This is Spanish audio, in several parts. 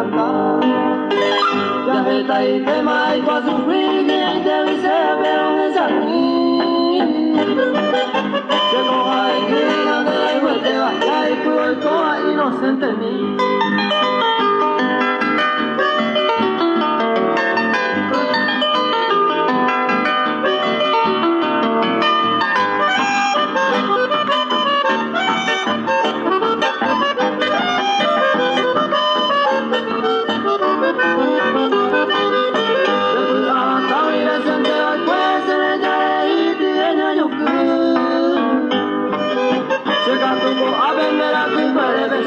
cantar. Ya está y tema y con su friki te dice pero en esa se coja y grita de la igual te vaya y cuido y toda inocente en mí.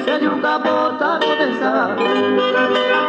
Se junta por tanto pensar.